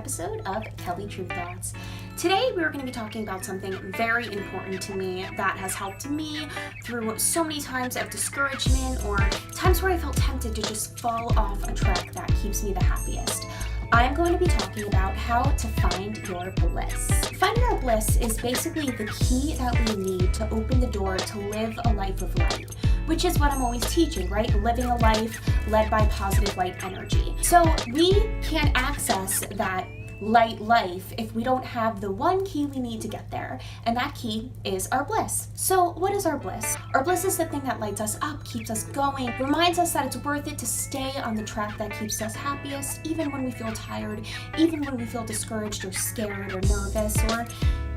episode of Kelly True Thoughts. Today we're going to be talking about something very important to me that has helped me through so many times of discouragement or times where I felt tempted to just fall off a track that keeps me the happiest. I'm going to be talking about how to find your bliss. Finding our bliss is basically the key that we need to open the door to live a life of light, which is what I'm always teaching, right? Living a life led by positive light energy. So we can't access that light life if we don't have the one key we need to get there, and that key is our bliss. So what is our bliss? Our bliss is the thing that lights us up, keeps us going, reminds us that it's worth it to stay on the track that keeps us happiest, even when we feel tired, even when we feel discouraged or scared or nervous or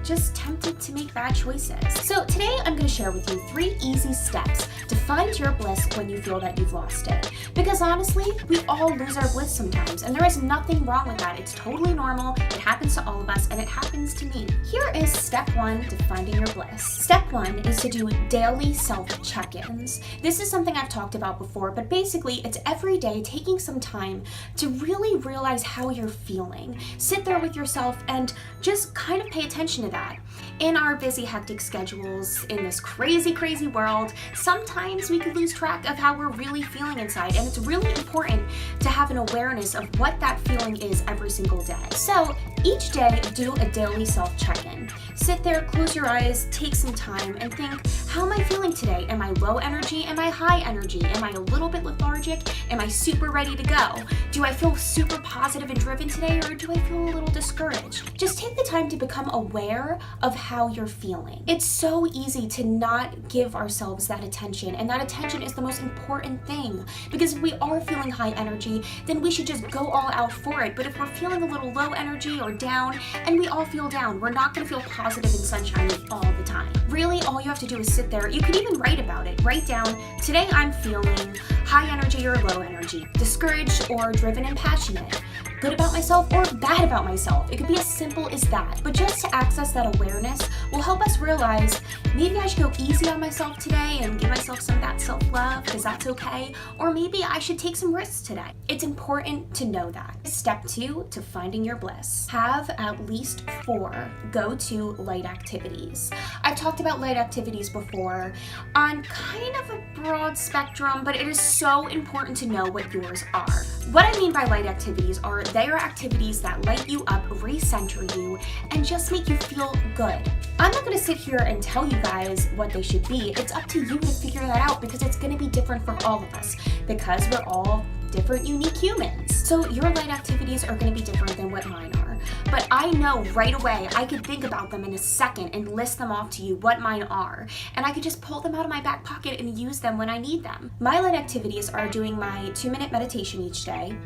just tempted to make bad choices. So today I'm going to share with you 3 easy steps to find your bliss when you feel that you've lost it. Because honestly, we all lose our bliss sometimes, and there is nothing wrong with that. It's totally normal, it happens to all of us, and it happens to me. Here is step 1 to finding your bliss. Step 1 is to do daily self-check-ins. This is something I've talked about before, but basically it's every day taking some time to really realize how you're feeling. Sit there with yourself and just kind of pay attention to that. In our busy, hectic schedules, in this crazy world, sometimes we could lose track of how we're really feeling inside, and it's really important to have an awareness of what that feeling is every single day. So each day, do a daily self-check-in. Sit there, close your eyes, take some time, and think, how am I feeling today? Am I low energy? Am I high energy? Am I a little bit lethargic? Am I super ready to go? Do I feel super positive and driven today, or do I feel a little discouraged? Just take the time to become aware of how you're feeling. It's so easy to not give ourselves that attention, and that attention is the most important thing, because if we are feeling high energy, then we should just go all out for it. But if we're feeling a little low energy or down, and we all feel down, we're not going to feel positive and sunshiny all the time. Really, all you have to do is sit there. You could even write about it. Write down, today I'm feeling high energy or low energy, discouraged or driven and passionate, good about myself or bad about myself. It could be as simple as that. But just to access that awareness will help us realize maybe I should go easy on myself today and give myself some of that self-love because that's okay. Or maybe I should take some risks today. It's important to know that. Step 2 to finding your bliss. Have at least 4 go-to light activities. I've talked about light activities before on kind of a broad spectrum, but it is so important to know what yours are. What I mean by light activities are they are activities that light you up, recenter you, and just make you feel good. I'm not going to sit here and tell you guys what they should be. It's up to you to figure that out because it's going to be different for all of us because we're all different, unique humans. So your light activities are going to be different than what mine are. But I know right away, I could think about them in a second and list them off to you what mine are. And I could just pull them out of my back pocket and use them when I need them. My light activities are doing my 2-minute meditation each day,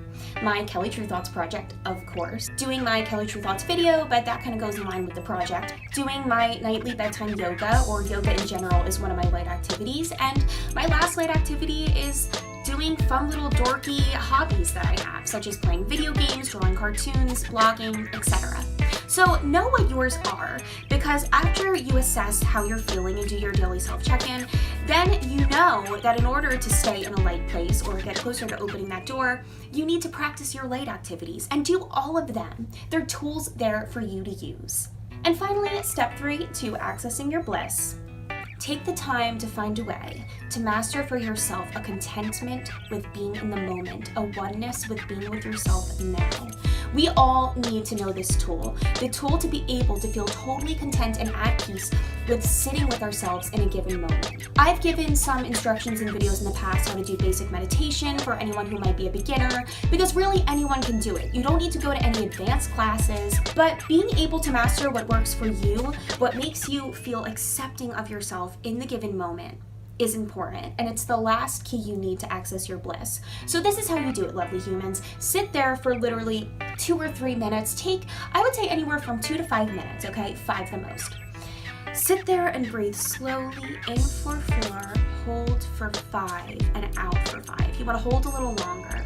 my Kelly True Thoughts project, of course, doing my Kelly True Thoughts video, but that kind of goes in line with the project, doing my nightly bedtime yoga, or yoga in general is one of my light activities, and my last light activity is doing fun little dorky hobbies that I have, such as playing video games, drawing cartoons, blogging, etc. So know what yours are, because after you assess how you're feeling and do your daily self-check-in, then you know that in order to stay in a light place or get closer to opening that door, you need to practice your light activities and do all of them. There are tools there for you to use. And finally, step 3 to accessing your bliss. Take the time to find a way to master for yourself a contentment with being in the moment, a oneness with being with yourself now. We all need to know this tool, the tool to be able to feel totally content and at peace with sitting with ourselves in a given moment. I've given some instructions and videos in the past how to do basic meditation for anyone who might be a beginner, because really anyone can do it. You don't need to go to any advanced classes, but being able to master what works for you, what makes you feel accepting of yourself in the given moment, is important, and it's the last key you need to access your bliss. So this is how you do it, lovely humans. Sit there for literally 2 or 3 minutes. Take, I would say, anywhere from 2 to 5 minutes, okay? 5 the most. Sit there and breathe slowly in for 4, hold for 5, and out for 5. You want to hold a little longer.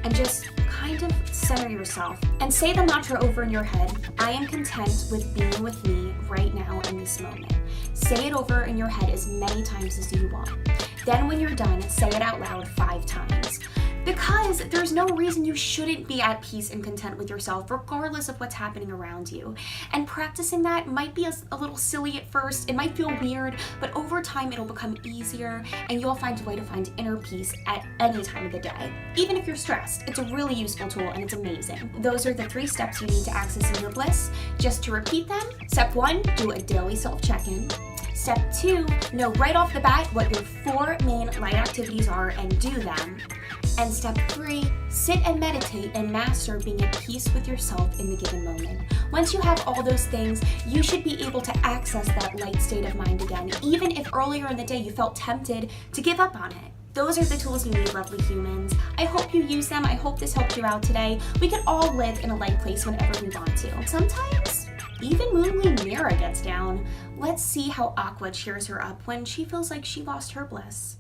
And just kind of center yourself and say the mantra over in your head, I am content with being with me right now in this moment. Say it over in your head as many times as you want. Then when you're done, say it out loud 5 times. Because there's no reason you shouldn't be at peace and content with yourself, regardless of what's happening around you. And practicing that might be a little silly at first, it might feel weird, but over time it'll become easier and you'll find a way to find inner peace at any time of the day. Even if you're stressed, it's a really useful tool and it's amazing. Those are the 3 steps you need to access inner bliss. Just to repeat them, step 1, do a daily self-check-in. Step 2, know right off the bat what your 4 main light activities are and do them. And step 3, sit and meditate and master being at peace with yourself in the given moment. Once you have all those things, you should be able to access that light state of mind again, even if earlier in the day you felt tempted to give up on it. Those are the tools you need, lovely humans. I hope you use them. I hope this helped you out today. We can all live in a light place whenever we want to. Sometimes, even Moongleam Mira gets down. Let's see how Aqua cheers her up when she feels like she lost her bliss.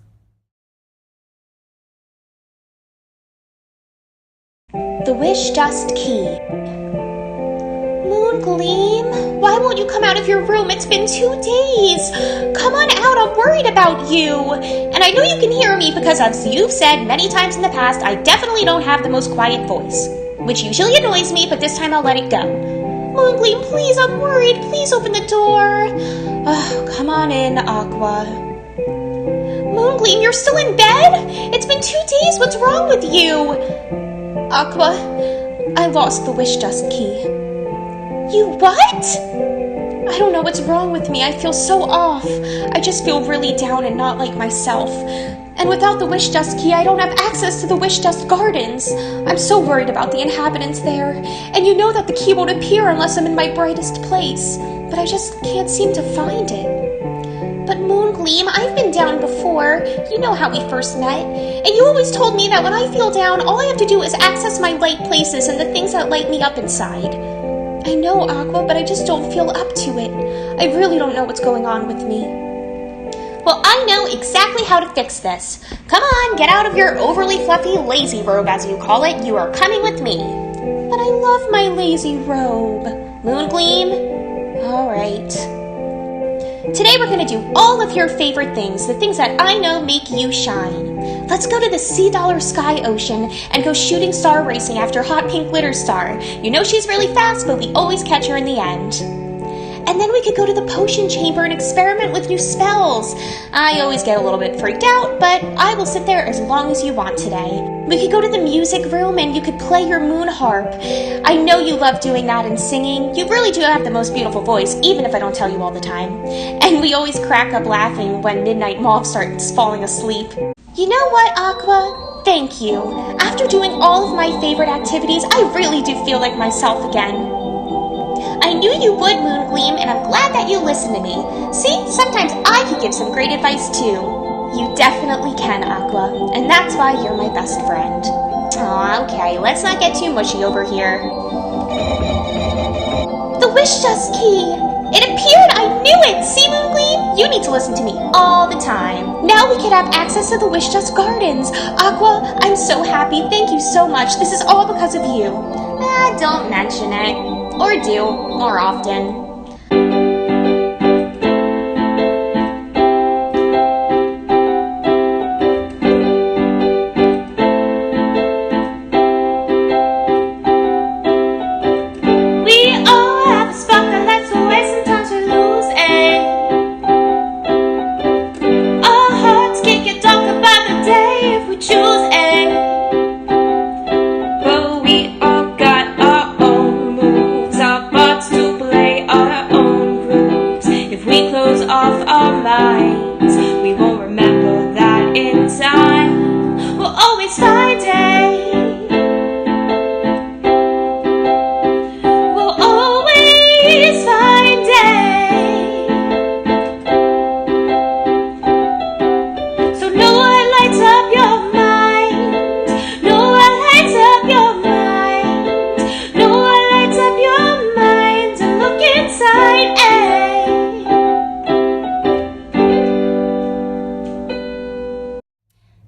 The Wish Dust Key. Moongleam, why won't you come out of your room? It's been 2 days. Come on out, I'm worried about you. And I know you can hear me because, as you've said many times in the past, I definitely don't have the most quiet voice, which usually annoys me, but this time I'll let it go. Moongleam, please, I'm worried. Please open the door. Oh, come on in, Aqua. Moongleam, you're still in bed? It's been 2 days. What's wrong with you? Aqua, I lost the Wish Dust Key. You what? I don't know what's wrong with me. I feel so off. I just feel really down and not like myself. And without the Wish Dust Key, I don't have access to the Wish Dust Gardens. I'm so worried about the inhabitants there. And you know that the key won't appear unless I'm in my brightest place. But I just can't seem to find it. But Moongleam, I've been down before. You know how we first met. And you always told me that when I feel down, all I have to do is access my light places and the things that light me up inside. I know, Aqua, but I just don't feel up to it. I really don't know what's going on with me. Well, I know exactly how to fix this. Come on, get out of your overly fluffy lazy robe, as you call it. You are coming with me. But I love my lazy robe. Moongleam? All right. Today we're going to do all of your favorite things, the things that I know make you shine. Let's go to the Sea Dollar Sky Ocean and go shooting star racing after Hot Pink Glitter Star. You know she's really fast, but we always catch her in the end. And then we could go to the potion chamber and experiment with new spells. I always get a little bit freaked out, but I will sit there as long as you want today. We could go to the music room and you could play your moon harp. I know you love doing that and singing. You really do have the most beautiful voice, even if I don't tell you all the time. And we always crack up laughing when Midnight Moth starts falling asleep. You know what, Aqua? Thank you. After doing all of my favorite activities, I really do feel like myself again. I knew you would, Moongleam, and I'm glad that you listened to me. See, sometimes I can give some great advice too. You definitely can, Aqua, and that's why you're my best friend. Aw, okay, let's not get too mushy over here. The Wish Dust Key! It appeared! I knew it! See, Moongleam? You need to listen to me all the time. Now we can have access to the Wish Dust Gardens. Aqua, I'm so happy. Thank you so much. This is all because of you. Don't mention it. Or do, more often.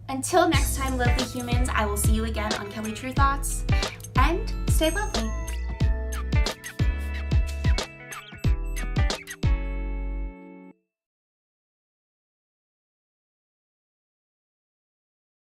Until next time, lovely humans, I will see you again on Kelly True Thoughts, and stay lovely.